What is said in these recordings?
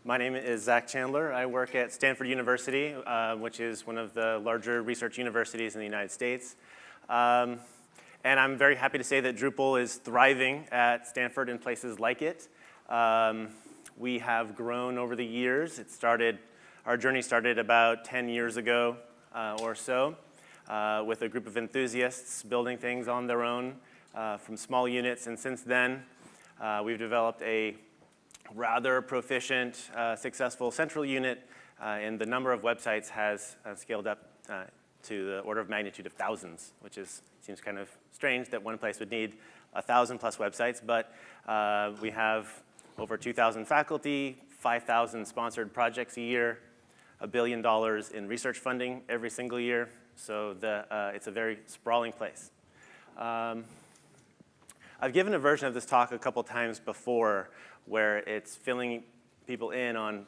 My name is Zach Chandler. I work at Stanford University, which is one of the larger research universities in the United States. And I'm very happy to say that Drupal is thriving at Stanford and places like it. We have grown over the years. Our journey started about 10 years ago or so with a group of enthusiasts building things on their own from small units. And since then, we've developed a rather proficient, successful central unit, and the number of websites has scaled up to the order of magnitude of thousands, which seems kind of strange that one place would need 1,000 plus websites, but we have over 2,000 faculty, 5,000 sponsored projects a year, $1 billion in research funding every single year, so it's a very sprawling place. I've given a version of this talk a couple times before where it's filling people in on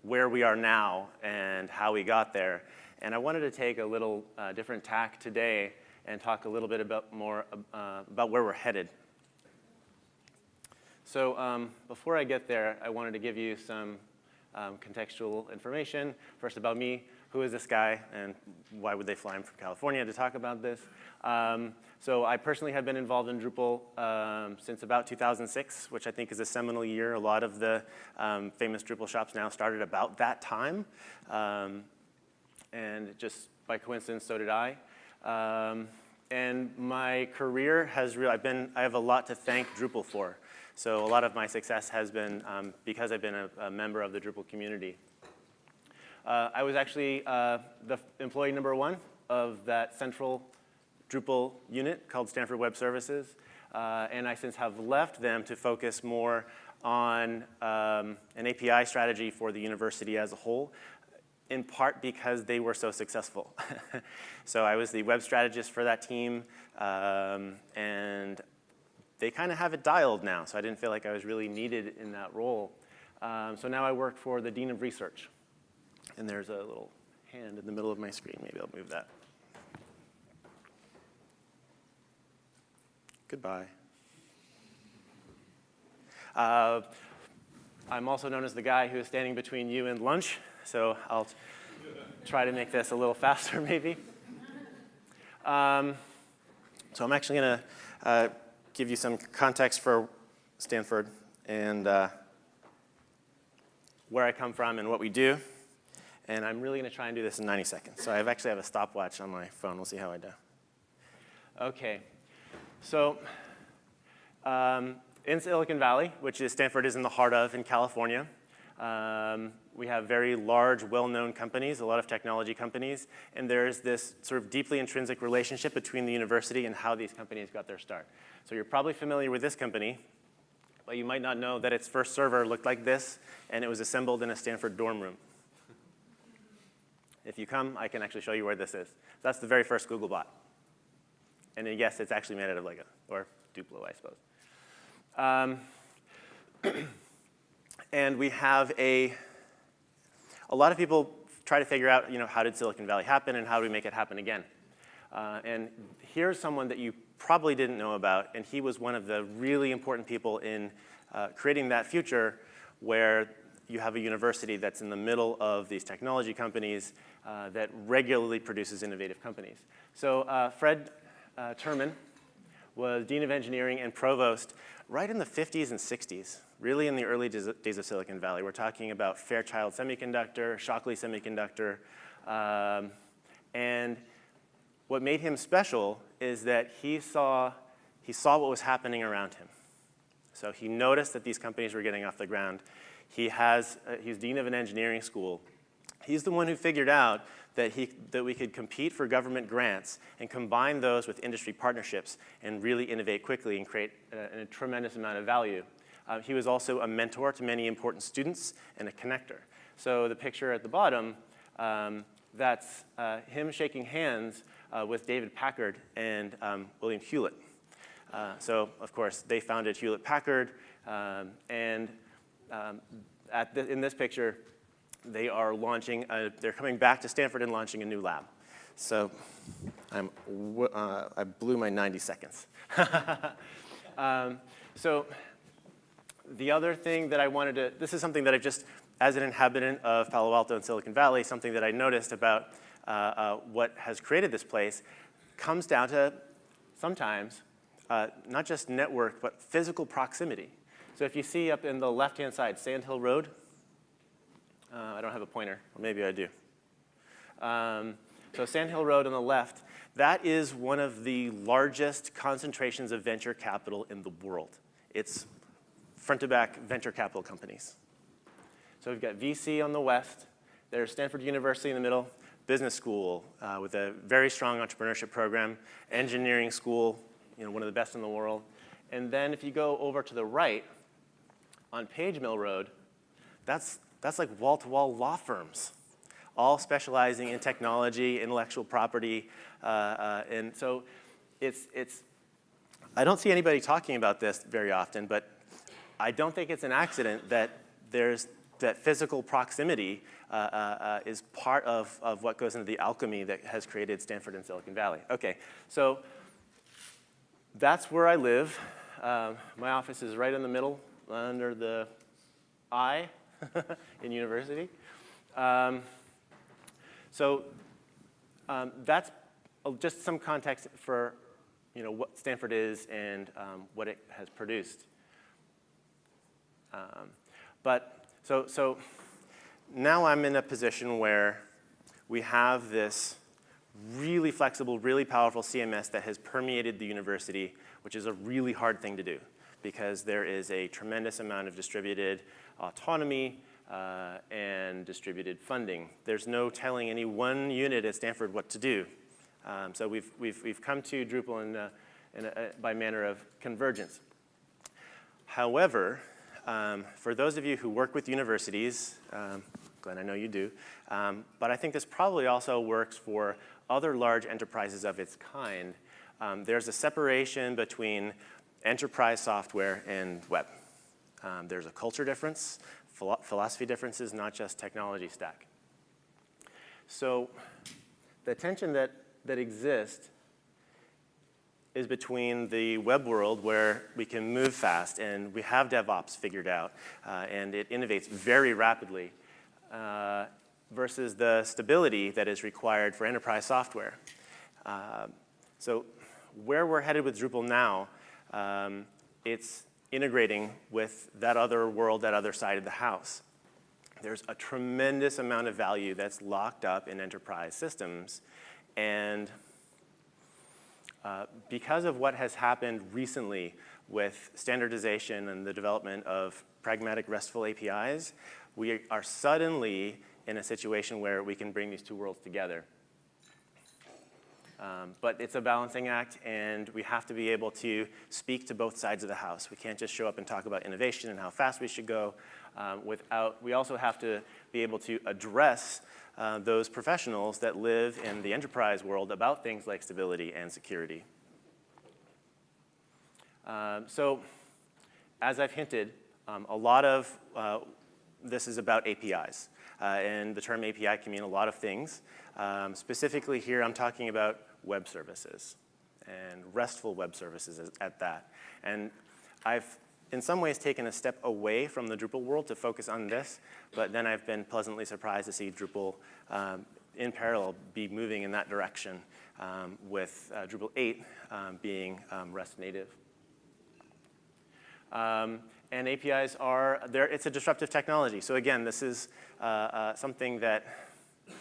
where we are now and how we got there. And I wanted to take a little different tack today and talk a little bit more about where we're headed. So before I get there, I wanted to give you some contextual information. First about me. Who is this guy, and why would they fly him from California to talk about this? So I personally have been involved in Drupal since about 2006, which I think is a seminal year. A lot of the famous Drupal shops now started about that time. And just by coincidence, so did I. And my career has I have a lot to thank Drupal for. So a lot of my success has been because I've been a member of the Drupal community. I was actually the employee number 1 of that central Drupal unit called Stanford Web Services. And I since have left them to focus more on an API strategy for the university as a whole, in part because they were so successful. So I was the web strategist for that team, and they kind of have it dialed now, so I didn't feel like I was really needed in that role. So now I work for the Dean of Research. And there's a little hand in the middle of my screen. Maybe I'll move that. Goodbye. I'm also known as the guy who is standing between you and lunch, so I'll try to make this a little faster, maybe. So I'm actually going to give you some context for Stanford and where I come from and what we do. And I'm really going to try and do this in 90 seconds. So I actually have a stopwatch on my phone. We'll see how I do. OK. So in Silicon Valley, which Stanford is in the heart of in California, we have very large, well-known companies, a lot of technology companies. And there's this sort of deeply intrinsic relationship between the university and how these companies got their start. So you're probably familiar with this company, but you might not know that its first server looked like this, and it was assembled in a Stanford dorm room. If you come, I can actually show you where this is. That's the very first Googlebot. And then, yes, it's actually made out of Lego, or Duplo, I suppose. And we have a lot of people try to figure out, how did Silicon Valley happen and how do we make it happen again? And here's someone that you probably didn't know about, and he was one of the really important people in creating that future where you have a university that's in the middle of these technology companies that regularly produces innovative companies. So Fred Terman was Dean of Engineering and Provost right in the 50s and 60s, really in the early days of Silicon Valley. We're talking about Fairchild Semiconductor, Shockley Semiconductor. And what made him special is that he saw what was happening around him. So he noticed that these companies were getting off the ground. He's dean of an engineering school. He's the one who figured out that we could compete for government grants and combine those with industry partnerships and really innovate quickly and create a tremendous amount of value. He was also a mentor to many important students and a connector. So the picture at the bottom, that's him shaking hands with David Packard and William Hewlett. So of course, they founded Hewlett-Packard, and in this picture, they are they're coming back to Stanford and launching a new lab. So I blew my 90 seconds. So the other thing that I wanted to, this is something that I just, as an inhabitant of Palo Alto and Silicon Valley, something that I noticed about what has created this place comes down to sometimes not just network, but physical proximity. So if you see up in the left-hand side, Sand Hill Road, I don't have a pointer, or maybe I do. So Sand Hill Road on the left, that is one of the largest concentrations of venture capital in the world. It's front-to-back venture capital companies. So we've got VC on the west, there's Stanford University in the middle, business school with a very strong entrepreneurship program, engineering school, one of the best in the world. And then if you go over to the right, on Page Mill Road, that's like wall-to-wall law firms, all specializing in technology, intellectual property, and so I don't see anybody talking about this very often, but I don't think it's an accident that that physical proximity is part of what goes into the alchemy that has created Stanford and Silicon Valley. Okay, so that's where I live. My office is right in the middle, under the I in university. So that's just some context for what Stanford is and what it has produced. So now I'm in a position where we have this really flexible, really powerful CMS that has permeated the university, which is a really hard thing to do because there is a tremendous amount of distributed autonomy and distributed funding. There's no telling any one unit at Stanford what to do. So we've come to Drupal by manner of convergence. However, for those of you who work with universities, Glenn, I know you do, but I think this probably also works for other large enterprises of its kind. There's a separation between enterprise software and web. There's a culture difference, philosophy differences, not just technology stack. So the tension that exists is between the web world where we can move fast and we have DevOps figured out and it innovates very rapidly versus the stability that is required for enterprise software. So where we're headed with Drupal now, it's integrating with that other world, that other side of the house. There's a tremendous amount of value that's locked up in enterprise systems. And because of what has happened recently with standardization and the development of pragmatic RESTful APIs, we are suddenly in a situation where we can bring these two worlds together. But it's a balancing act, and we have to be able to speak to both sides of the house. We can't just show up and talk about innovation and how fast we should go we also have to be able to address those professionals that live in the enterprise world about things like stability and security. So as I've hinted, a lot of this is about APIs. And the term API can mean a lot of things. Specifically here, I'm talking about web services and RESTful web services at that. And I've, in some ways, taken a step away from the Drupal world to focus on this, but then I've been pleasantly surprised to see Drupal in parallel be moving in that direction with Drupal 8 being REST native. And APIs are, it's a disruptive technology. So again, this is something that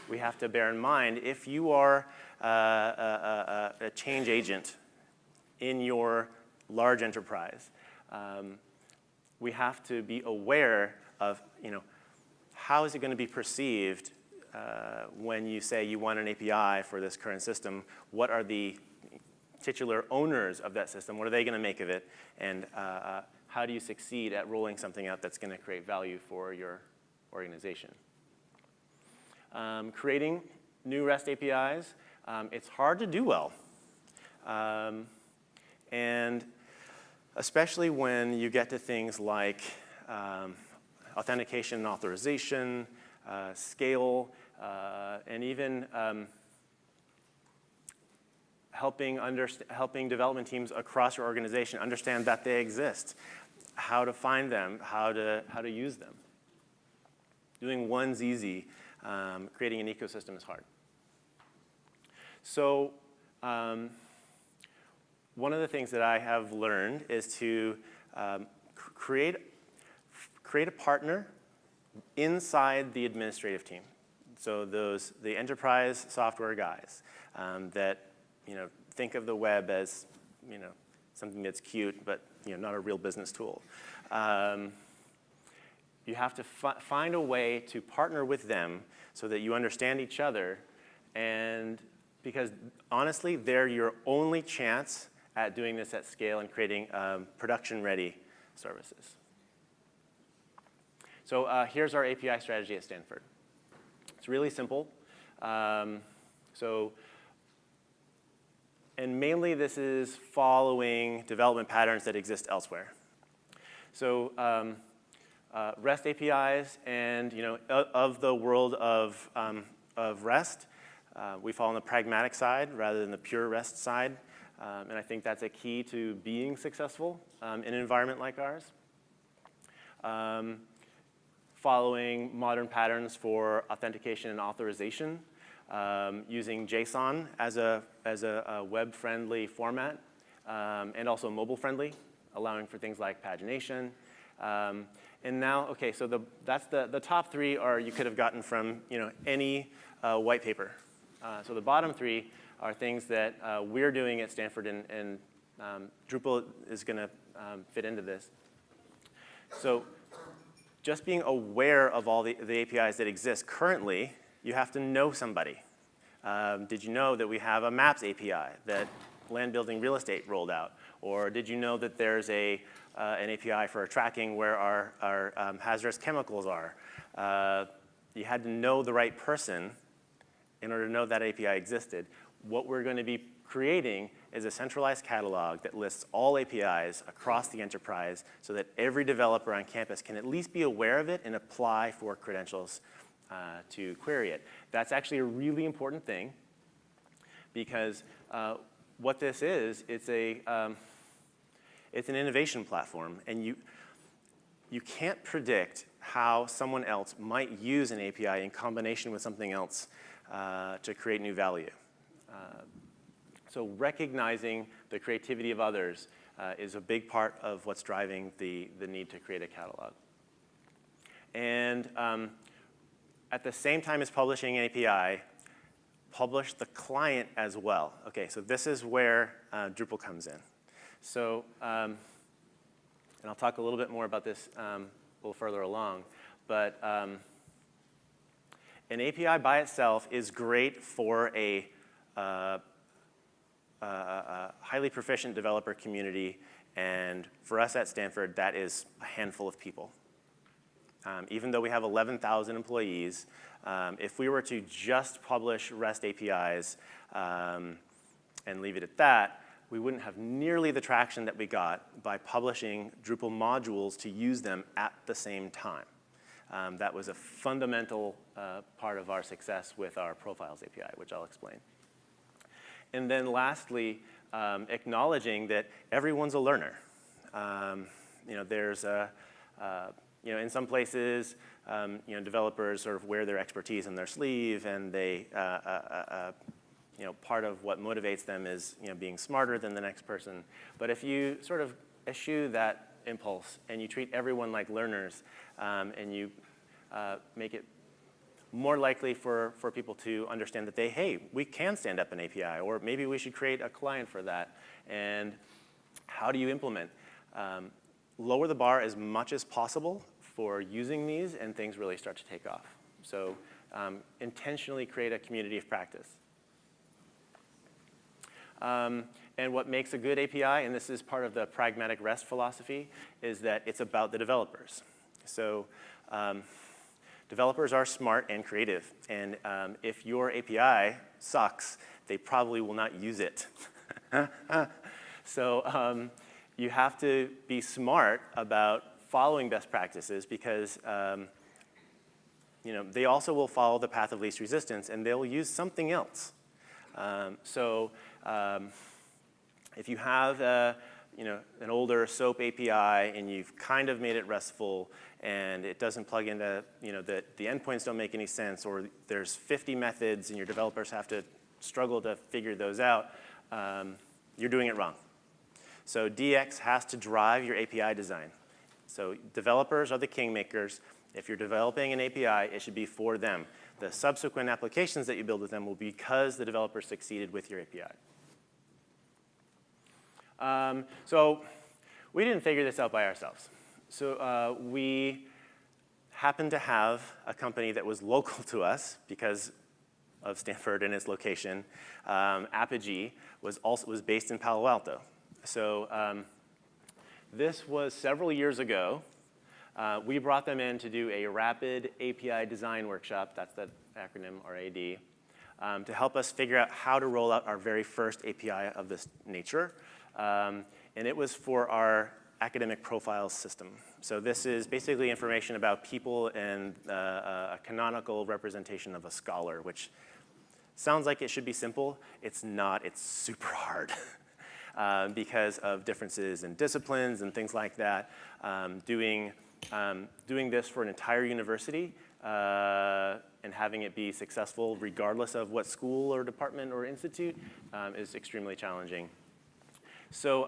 we have to bear in mind. If you are a change agent in your large enterprise, we have to be aware of, how is it going to be perceived when you say you want an API for this current system? What are the titular owners of that system? What are they going to make of it? And how do you succeed at rolling something out that's going to create value for your organization? Creating new REST APIs, it's hard to do well. And especially when you get to things like authentication and authorization, scale, and even helping development teams across your organization understand that they exist. how to find them, how to use them. Doing one's easy. Creating an ecosystem is hard. So one of the things that I have learned is to create a partner inside the administrative team. So the enterprise software guys that think of the web as something that's cute, but not a real business tool. You have to find a way to partner with them so that you understand each other, and because honestly, they're your only chance at doing this at scale and creating production-ready services. So here's our API strategy at Stanford. It's really simple. And mainly this is following development patterns that exist elsewhere. So REST APIs and of the world of REST, we fall on the pragmatic side rather than the pure REST side. And I think that's a key to being successful in an environment like ours. Following modern patterns for authentication and authorization, using JSON as a web-friendly format, and also mobile-friendly, allowing for things like pagination. And now, okay, so that's the top three are you could have gotten from any white paper. So the bottom three are things that we're doing at Stanford, and Drupal is going to fit into this. So just being aware of all the APIs that exist currently, you have to know somebody. Did you know that we have a Maps API that land building real estate rolled out? Or did you know that there's an API for tracking where our hazardous chemicals are? You had to know the right person in order to know that API existed. What we're going to be creating is a centralized catalog that lists all APIs across the enterprise so that every developer on campus can at least be aware of it and apply for credentials to query it. That's actually a really important thing because what this is, it's an innovation platform, and you can't predict how someone else might use an API in combination with something else to create new value. So recognizing the creativity of others is a big part of what's driving the need to create a catalog. And at the same time as publishing an API, publish the client as well. Okay, so this is where Drupal comes in. So, and I'll talk a little bit more about this a little further along, but an API by itself is great for a highly proficient developer community, and for us at Stanford, that is a handful of people. Even though we have 11,000 employees, if we were to just publish REST APIs and leave it at that, we wouldn't have nearly the traction that we got by publishing Drupal modules to use them at the same time. That was a fundamental part of our success with our Profiles API, which I'll explain. And then lastly, acknowledging that everyone's a learner. There's in some places, developers sort of wear their expertise on their sleeve, and they, part of what motivates them is, being smarter than the next person. But if you sort of eschew that impulse and you treat everyone like learners, and you make it more likely for people to understand that hey, we can stand up an API, or maybe we should create a client for that. And how do you implement? Lower the bar as much as possible for using these, and things really start to take off. So intentionally create a community of practice. And what makes a good API, and this is part of the pragmatic REST philosophy, is that it's about the developers. So developers are smart and creative, and if your API sucks, they probably will not use it. So you have to be smart about following best practices, because they also will follow the path of least resistance, and they'll use something else. If you have an older SOAP API and you've kind of made it RESTful and it doesn't plug into, the endpoints don't make any sense, or there's 50 methods and your developers have to struggle to figure those out, you're doing it wrong. So DX has to drive your API design. So developers are the kingmakers. If you're developing an API, it should be for them. The subsequent applications that you build with them will be because the developer succeeded with your API. So we didn't figure this out by ourselves. So we happened to have a company that was local to us because of Stanford and its location. Apigee was based in Palo Alto. So this was several years ago. We brought them in to do a rapid API design workshop, that's the acronym RAD, to help us figure out how to roll out our very first API of this nature. And it was for our academic profiles system. So this is basically information about people and a canonical representation of a scholar, which sounds like it should be simple. It's not. It's super hard because of differences in disciplines and things like that. Doing this for an entire university and having it be successful regardless of what school or department or institute is extremely challenging. So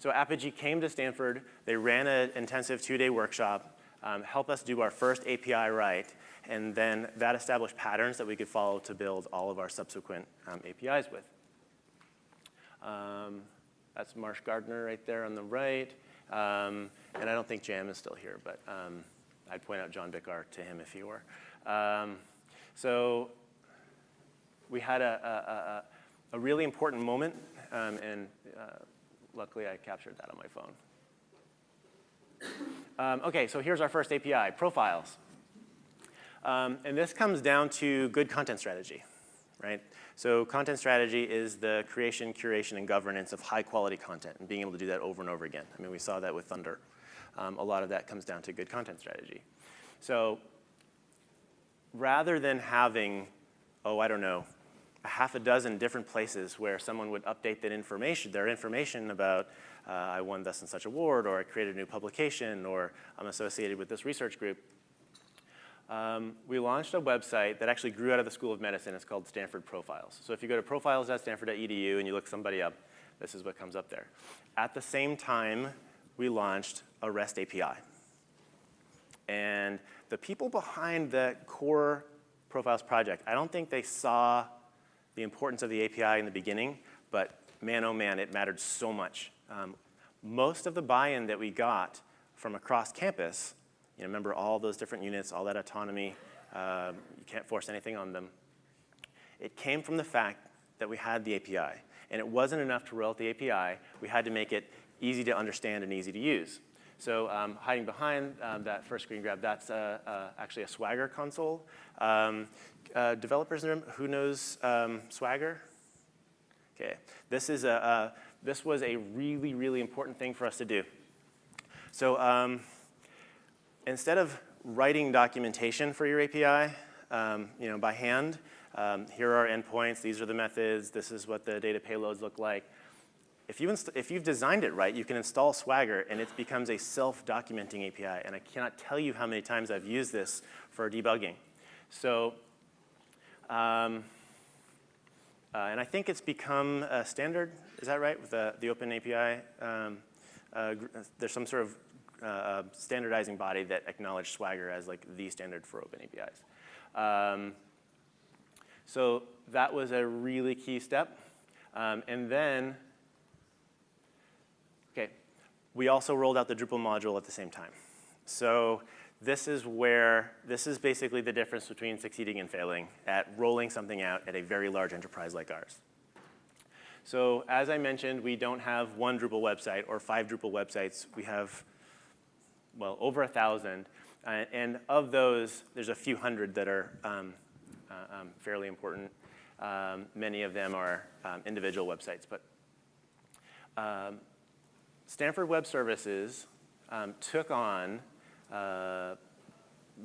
Apigee came to Stanford. They ran an intensive 2-day workshop, helped us do our first API right, and then that established patterns that we could follow to build all of our subsequent APIs with. That's Marsh Gardner right there on the right. And I don't think Jam is still here, but I'd point out John Bickar to him if he were. So we had a really important moment, and luckily I captured that on my phone. OK, so here's our first API, profiles. And this comes down to good content strategy, right? So content strategy is the creation, curation, and governance of high-quality content and being able to do that over and over again. I mean, we saw that with Thunder. A lot of that comes down to good content strategy. So rather than having, I don't know, a half a dozen different places where someone would update their information about I won thus and such award, or I created a new publication, or I'm associated with this research group, we launched a website that actually grew out of the School of Medicine. It's called Stanford Profiles. So if you go to profiles.stanford.edu and you look somebody up, this is what comes up there. At the same time, we launched a REST API. And the people behind the core profiles project, I don't think they saw the importance of the API in the beginning, but man, oh man, it mattered so much. Most of the buy-in that we got from across campus, remember all those different units, all that autonomy, you can't force anything on them. It came from the fact that we had the API. And it wasn't enough to roll out the API. We had to make it easy to understand and easy to use. So hiding behind that first screen grab, that's actually a Swagger console. Developers in the room, who knows Swagger? OK, this was a really, really important thing for us to do. So instead of writing documentation for your API, by hand, here are our endpoints. These are the methods. This is what the data payloads look like. If you've designed it right, you can install Swagger, and it becomes a self-documenting API. And I cannot tell you how many times I've used this for debugging. So, and I think it's become a standard. Is that right, with the Open API? There's some sort of standardizing body that acknowledged Swagger as like the standard for open APIs. So that was a really key step. And then, we also rolled out the Drupal module at the same time. So this is basically the difference between succeeding and failing at rolling something out at a very large enterprise like ours. So as I mentioned, we don't have one Drupal website or 5 Drupal websites. We have, well, over 1,000. And of those, there's a few hundred that are fairly important. Many of them are individual websites. But Stanford Web Services took on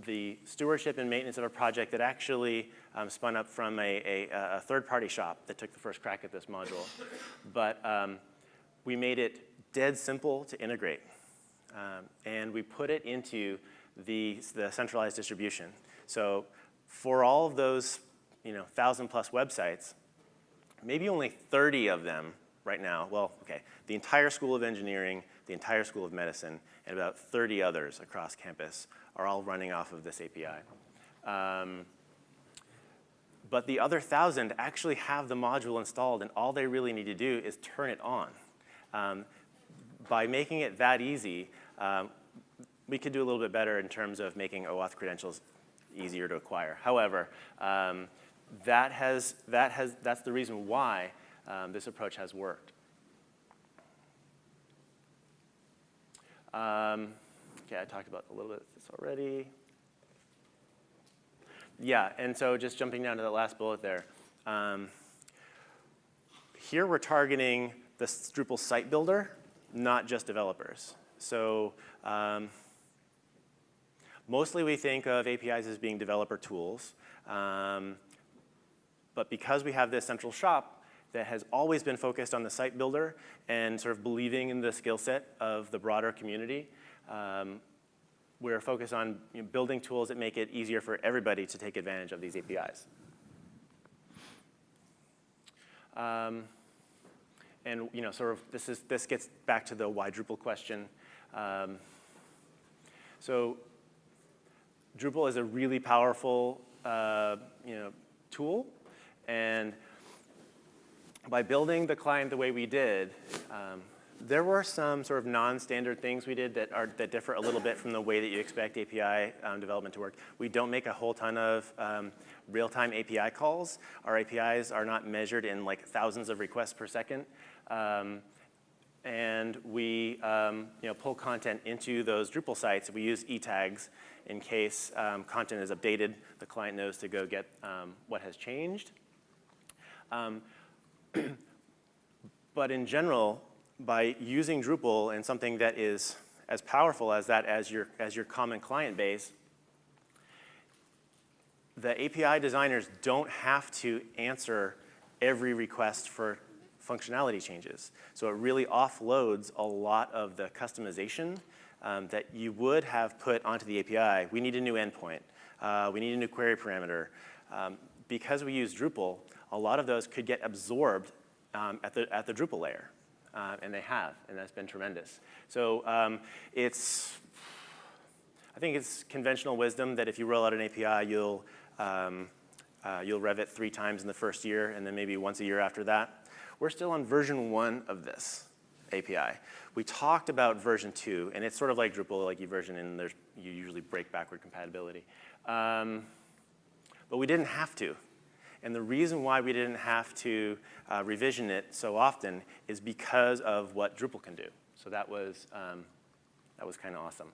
the stewardship and maintenance of a project that actually spun up from a third-party shop that took the first crack at this module. But we made it dead simple to integrate. And we put it into the centralized distribution. So for all of those 1,000+ websites, maybe only 30 of them right now, well, okay, the entire School of Engineering, the entire School of Medicine, and about 30 others across campus are all running off of this API. But the other 1,000 actually have the module installed, and all they really need to do is turn it on. By making it that easy, we could do a little bit better in terms of making OAuth credentials easier to acquire. However, that's the reason why this approach has worked. Okay, I talked about a little bit of this already. Yeah, and so just jumping down to the last bullet there. Here we're targeting the Drupal site builder, not just developers. So mostly we think of APIs as being developer tools. But because we have this central shop that has always been focused on the site builder and sort of believing in the skill set of the broader community, we're focused on building tools that make it easier for everybody to take advantage of these APIs. And sort of this gets back to the why Drupal question. So Drupal is a really powerful tool, and by building the client the way we did, there were some sort of non-standard things we did that differ a little bit from the way that you expect API development to work. We don't make a whole ton of real-time API calls. Our APIs are not measured in like thousands of requests per second. And we pull content into those Drupal sites. We use e-tags in case content is updated. The client knows to go get what has changed. But in general, by using Drupal and something that is as powerful as that as your common client base, the API designers don't have to answer every request for functionality changes. So it really offloads a lot of the customization that you would have put onto the API. We need a new endpoint. We need a new query parameter. Because we use Drupal, a lot of those could get absorbed at the Drupal layer. And they have, and that's been tremendous. So I think it's conventional wisdom that if you roll out an API, you'll rev it 3 times in the first year, and then maybe once a year after that. We're still on version 1 of this API. We talked about version 2, and it's sort of like Drupal, like you version in, you usually break backward compatibility. But we didn't have to. And the reason why we didn't have to revision it so often is because of what Drupal can do. So that was kind of awesome.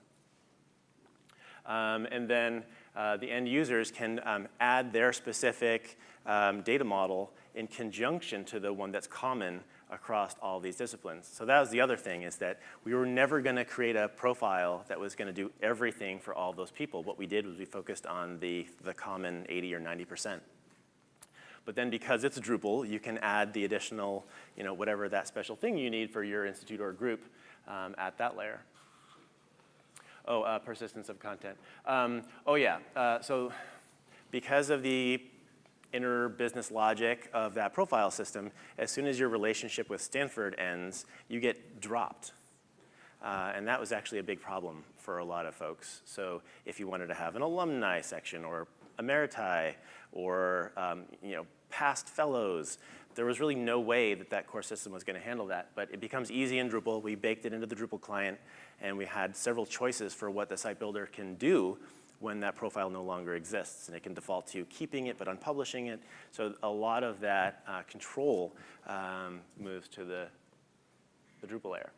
And then the end users can add their specific data model in conjunction to the one that's common across all these disciplines. So that was the other thing, is that we were never going to create a profile that was going to do everything for all those people. What we did was we focused on the common 80 or 90%. But then because it's Drupal, you can add the additional, whatever that special thing you need for your institute or group at that layer. Oh, persistence of content. So because of the inner business logic of that profile system, as soon as your relationship with Stanford ends, you get dropped. And that was actually a big problem for a lot of folks. So if you wanted to have an alumni section or emeriti or past fellows, there was really no way that core system was going to handle that. But it becomes easy in Drupal. We baked it into the Drupal client, and we had several choices for what the site builder can do when that profile no longer exists. And it can default to keeping it but unpublishing it. So a lot of that control moves to the Drupal layer.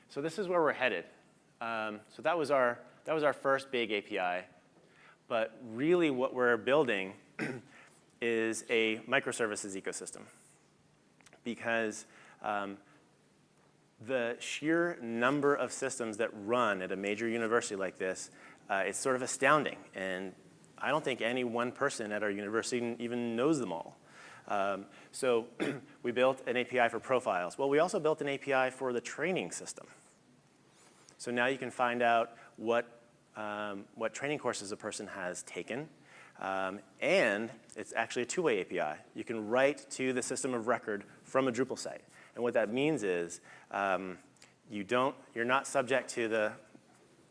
So this is where we're headed. So that was our first big API. But really what we're building is a microservices ecosystem. Because the sheer number of systems that run at a major university like this is sort of astounding. And I don't think any one person at our university even knows them all. So we built an API for profiles. Well, we also built an API for the training system. So now you can find out what training courses a person has taken. And it's actually a two-way API. You can write to the system of record from a Drupal site. And what that means is you're not subject to the,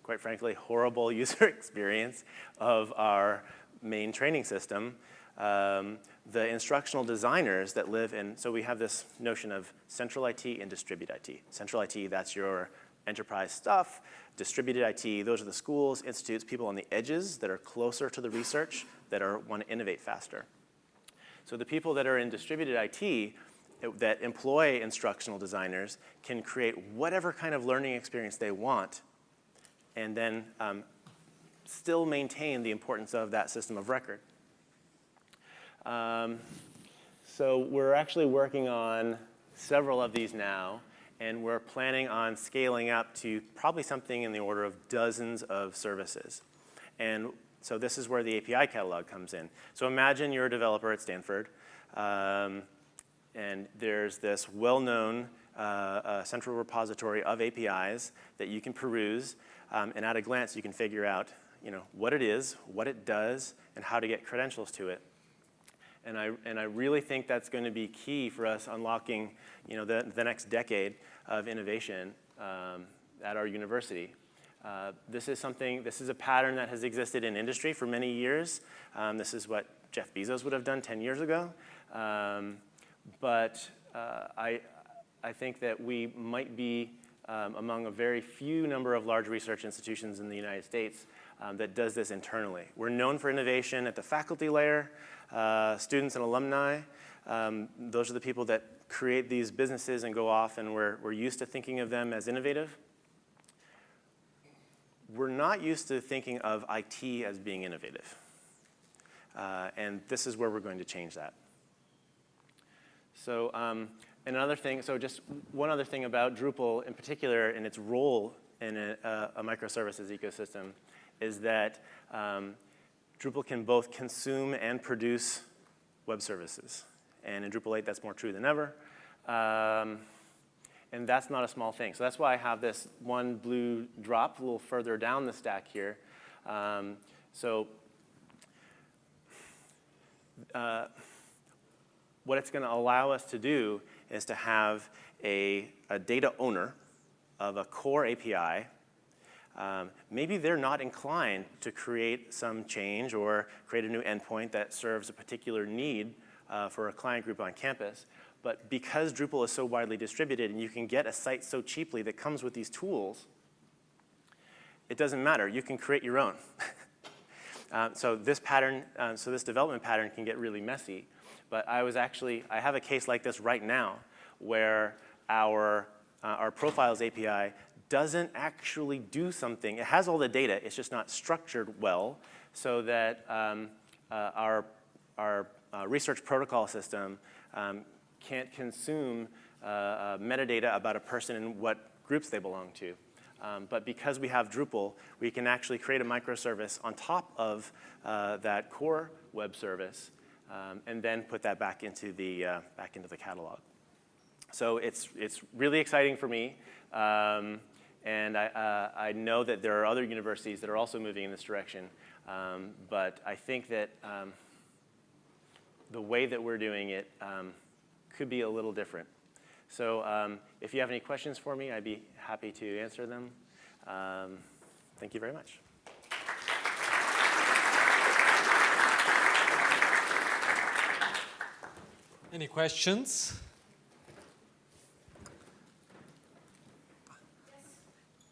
quite frankly, horrible user experience of our main training system. The instructional designers that live in, so we have this notion of central IT and distributed IT. Central IT, that's your enterprise stuff. Distributed IT, those are the schools, institutes, people on the edges that are closer to the research that want to innovate faster. So the people that are in distributed IT that employ instructional designers can create whatever kind of learning experience they want and then still maintain the importance of that system of record. So we're actually working on several of these now, and we're planning on scaling up to probably something in the order of dozens of services. And so this is where the API catalog comes in. So imagine you're a developer at Stanford, and there's this well-known central repository of APIs that you can peruse, and at a glance you can figure out what it is, what it does, and how to get credentials to it. And I really think that's going to be key for us unlocking the next decade of innovation at our university. This is a pattern that has existed in industry for many years. This is what Jeff Bezos would have done 10 years ago. But I think that we might be among a very few number of large research institutions in the United States that does this internally. We're known for innovation at the faculty layer, students and alumni. Those are the people that create these businesses and go off, and we're used to thinking of them as innovative. We're not used to thinking of IT as being innovative. And this is where we're going to change that. So another thing, so just one other thing about Drupal in particular and its role in a microservices ecosystem is that Drupal can both consume and produce web services. And in Drupal 8, that's more true than ever. And that's not a small thing. So that's why I have this one blue drop a little further down the stack here. What it's going to allow us to do is to have a data owner of a core API. Maybe they're not inclined to create some change or create a new endpoint that serves a particular need for a client group on campus. But because Drupal is so widely distributed and you can get a site so cheaply that comes with these tools, it doesn't matter. You can create your own. So this development pattern can get really messy. But I have a case like this right now where our Profiles API doesn't actually do something. It has all the data. It's just not structured well so that our research protocol system can't consume metadata about a person and what groups they belong to. But because we have Drupal, we can actually create a microservice on top of that core web service and then put that back into the catalog. So it's really exciting for me. And I know that there are other universities that are also moving in this direction. But I think that the way that we're doing it could be a little different. So if you have any questions for me, I'd be happy to answer them. Thank you very much. Any questions? Yes.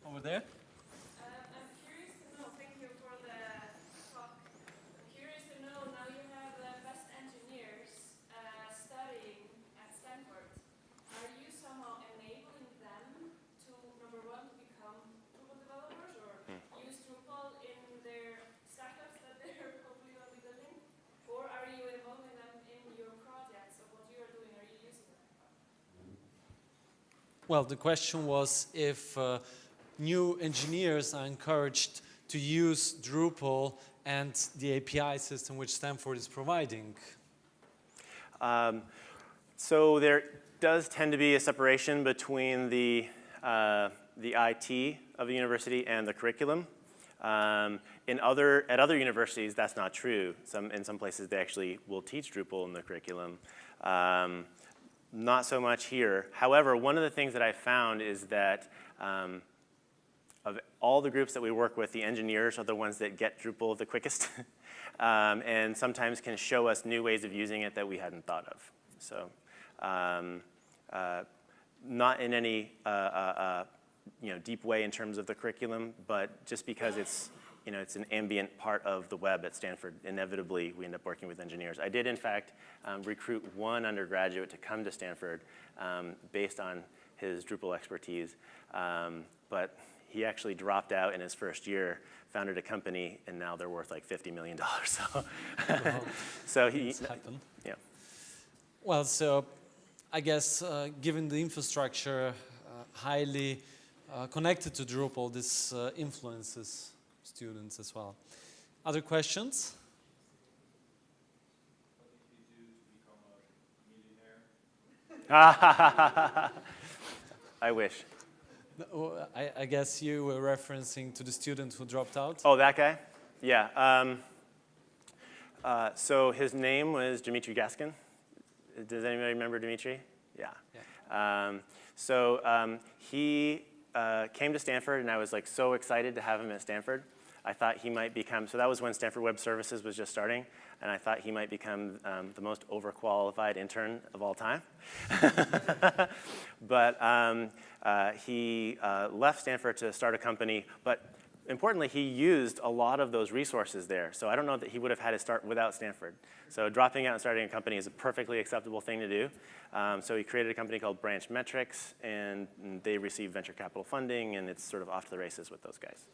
Over there? I'm curious to know, thank you for the talk. I'm curious to know, now you have the best engineers studying at Stanford. Are you somehow enabling them to, number one, become Drupal developers or use Drupal in their startups that they're hopefully going to be building? Or are you involving them in your projects of what you are doing? Are you using them? Well, the question was if new engineers are encouraged to use Drupal and the API system which Stanford is providing. So there does tend to be a separation between the IT of the university and the curriculum. At other universities, that's not true. In some places, they actually will teach Drupal in the curriculum. Not so much here. However, one of the things that I found is that of all the groups that we work with, the engineers are the ones that get Drupal the quickest and sometimes can show us new ways of using it that we hadn't thought of. So not in any deep way in terms of the curriculum, but just because it's it's an ambient part of the web at Stanford. Inevitably, we end up working with engineers. I did, in fact, recruit one undergraduate to come to Stanford based on his Drupal expertise, but he actually dropped out in his first year, founded a company, and now they're worth like $50 million. So, so he, happened. Yeah. Well, so I guess given the infrastructure highly connected to Drupal, this influences students as well. Other questions? I wish. No, I guess you were referencing to the student who dropped out? Oh, that guy? Yeah. So his name was Dmitry Gaskin. Does anybody remember Dmitry? Yeah. He came to Stanford, and I was like so excited to have him at Stanford. I thought he might become, so that was when Stanford Web Services was just starting, and I thought he might become the most overqualified intern of all time. But he left Stanford to start a company, but importantly, he used a lot of those resources there. So I don't know that he would have had to start without Stanford. So dropping out and starting a company is a perfectly acceptable thing to do. So he created a company called Branch Metrics, and they received venture capital funding, and it's sort of off to the races with those guys.